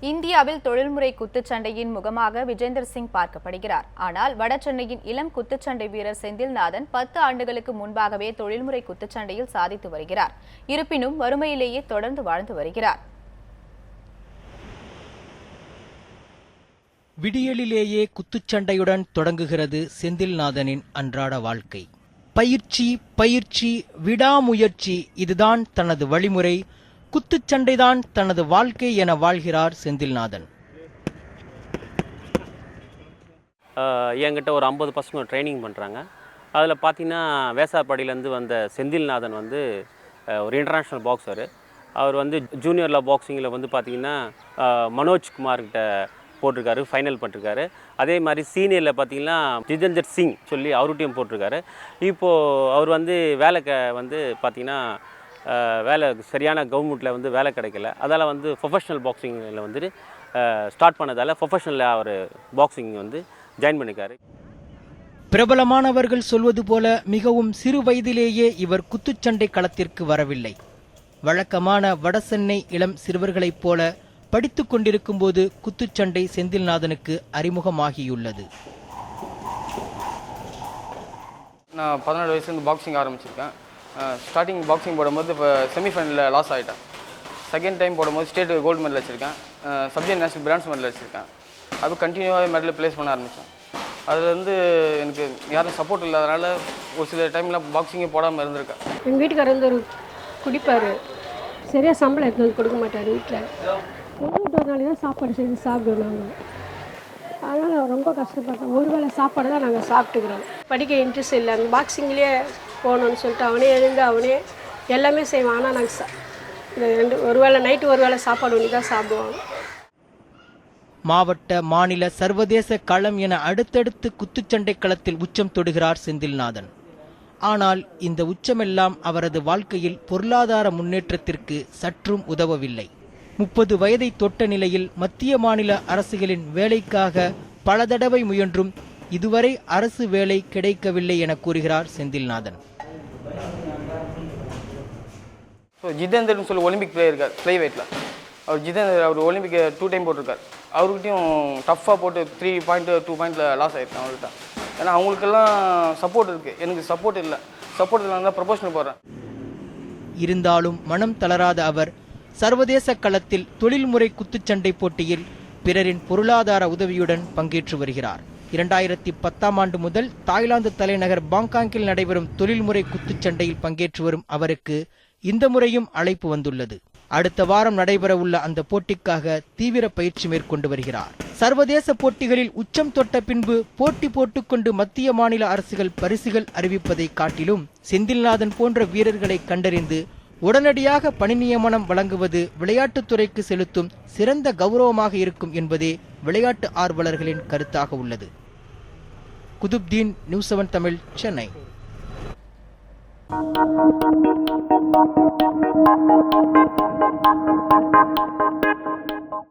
இந்தியாவில் தொழில்முறை குத்துச்சண்டையின் முகமாக விஜேந்தர் சிங் பார்க்கப்படுகிறார். ஆனால் வடசென்னையின் இளம் குத்துச்சண்டை வீரர் செந்தில்நாதன் 10 ஆண்டுகளுக்கு முன்பாகவே தொழில்முறை குத்துச்சண்டையில் சாதித்து வருகிறார். இருப்பினும் வறுமையிலேயே தொடர்ந்து வாழ்ந்து வருகிறார். விடியலிலேயே குத்துச்சண்டையுடன் தொடங்குகிறது செந்தில்நாதனின் அன்றாட வாழ்க்கை. பயிற்சி பயிற்சி விடாமுயற்சி, இதுதான் தனது வழிமுறை. குத்துச்சண்டைதான் தனது வாழ்க்கை என வாழ்கிறார் செந்தில்நாதன். என்கிட்ட ஒரு 50 பசங்க ட்ரைனிங் பண்ணுறாங்க. அதில் பார்த்தீங்கன்னா வேசாப்பாடியிலேருந்து வந்த செந்தில்நாதன் வந்து ஒரு இன்டர்நேஷ்னல் பாக்ஸரு. அவர் வந்து ஜூனியரில் பாக்ஸிங்கில் வந்து பார்த்திங்கன்னா மனோஜ்குமார்கிட்ட போட்டிருக்காரு, ஃபைனல் பண்ணிருக்காரு. அதே மாதிரி சீனியரில் பார்த்தீங்கன்னா ஜிதேந்தர் சிங் சொல்லி அவர்கிட்டையும் போட்டிருக்காரு. இப்போது அவர் வந்து வேலை வந்து பார்த்திங்கன்னா வேலை சரியான கவர்மெண்ட்டில் வந்து வேலை கிடைக்கல. அதால் வந்து ப்ரொஃபஷ்னல் பாக்ஸிங்கில் வந்துட்டு ஸ்டார்ட் பண்ணதால் ப்ரொஃபஷ்னலில் அவர் பாக்ஸிங் வந்து ஜாயின் பண்ணிக்காரு. பிரபலமானவர்கள் சொல்வது போல மிகவும் சிறு வயதிலேயே இவர் குத்துச்சண்டை களத்திற்கு வரவில்லை. வழக்கமான வடசென்னை இளம் சிறுவர்களைப் போல படித்துக் கொண்டிருக்கும் போது குத்துச்சண்டை செந்தில்நாதனுக்கு அறிமுகமாகியுள்ளது. நான் 17 வயசுலேருந்து பாக்ஸிங் ஆரம்பிச்சிருக்கேன். ஸ்டார்டிங் பாக்ஸிங் போடும்போது இப்போ செமிஃபைனலில் லாஸ் ஆகிட்டேன். செகண்ட் டைம் போடும்போது ஸ்டேட் கோல்டு மெடல் வச்சுருக்கேன். சப்ஜெக்ட் நேஷனல் பிரான்ஸ் மெடல் வச்சுருக்கேன். அப்போ கண்டினியூவாக மெடலில் ப்ளேஸ் பண்ண ஆரம்பித்தேன். அதுலேருந்து எனக்கு யாரும் சப்போர்ட் இல்லாதனால ஒரு சில டைமில் பாக்ஸிங்கே போடாமல் இருந்திருக்கேன். எங்கள் வீட்டுக்காரர் வந்து ஒரு குடிப்பார், சரியாக சம்பளம் எடுத்து வந்து கொடுக்க மாட்டார். வீட்டில் ஒரு நாளைக்கு தான் சாப்பாடு செஞ்சு சாப்பிடுவோம் நாங்கள். அதனால் ரொம்ப கஷ்டப்பட்டோம். ஒரு வேளை சாப்பாடு தான் நாங்கள் சாப்பிட்டுக்கிறோம். படிக்க இன்ட்ரெஸ்ட் இல்லை. அந்த பாக்ஸிங்லேயே போகணுன்னு சொல்லிட்டு அவனே எழுந்து அவனே எல்லாமே செய்வான். ஆனால் நாங்கள் இந்த ஒரு வேளை நைட்டு ஒரு வேளை சாப்பாடு ஒன்று தான் சாப்பிடுவோம். மாவட்ட மாநில சர்வதேச களம் என அடுத்தடுத்து குத்துச்சண்டை களத்தில் உச்சம் தொடுகிறார் செந்தில்நாதன். ஆனால் இந்த உச்சமெல்லாம் அவரது வாழ்க்கையில் பொருளாதார முன்னேற்றத்திற்கு சற்றும் உதவவில்லை. 30 வயதை தொட்ட நிலையில் மத்திய மாநில அரசுகளின் வேலைக்காக பல தடவை முயன்றும் இதுவரை அரசு வேலை கிடைக்கவில்லை என கூறுகிறார் செந்தில்நாதன். ஜிதேந்தர்னு சொல்லி ஒலிம்பிக் பிளேயர் இருக்கார், ஃப்ளை வெயிட்டில். அவர் ஜிதேந்தர் அவர் ஒலிம்பிக் 2 டைம் போட்டிருக்கார். அவர்கிட்டையும் டஃப்பாக போட்டு 3 பாயிண்ட் 2 பாயிண்டில் லாஸ் ஆகிருக்கேன் அவர்கிட்ட. ஏன்னா அவங்களுக்கெல்லாம் சப்போர்ட் இருக்குது, எனக்கு சப்போர்ட் இல்லை. சப்போர்ட் இல்லைனா தான் ப்ரொபோஷனல் போடுறேன். இருந்தாலும் மனம் தளராத அவர் சர்வதேச களத்தில் தொழில்முறை குத்துச்சண்டை போட்டியில் பிறரின் பொருளாதார உதவியுடன் பங்கேற்று வருகிறார். 2010ஆம் ஆண்டு முதல் தாய்லாந்து தலைநகர் பாங்காங்கில் நடைபெறும் தொழில்முறை குத்துச்சண்டையில் பங்கேற்று வரும் அவருக்கு இந்த முறையும் அழைப்பு வந்துள்ளது. அடுத்த வாரம் நடைபெறவுள்ள அந்த போட்டிக்காக தீவிர பயிற்சி மேற்கொண்டு வருகிறார். சர்வதேச போட்டிகளில் உச்சம் தொட்ட பின்பு போட்டி போட்டுக்கொண்டு மத்திய மாநில அரசுகள் பரிசுகள் அறிவிப்பதை காட்டிலும் செந்தில்நாதன் போன்ற வீரர்களை கண்டறிந்து உடனடியாக பணி நியமனம் வழங்குவது விளையாட்டுத்துறைக்கு செலுத்தும் சிறந்த கௌரவமாக இருக்கும் என்பதே விளையாட்டு ஆர்வலர்களின் கருத்தாக உள்ளது. குதுப்தீன், நியூஸ் 7 தமிழ், சென்னை.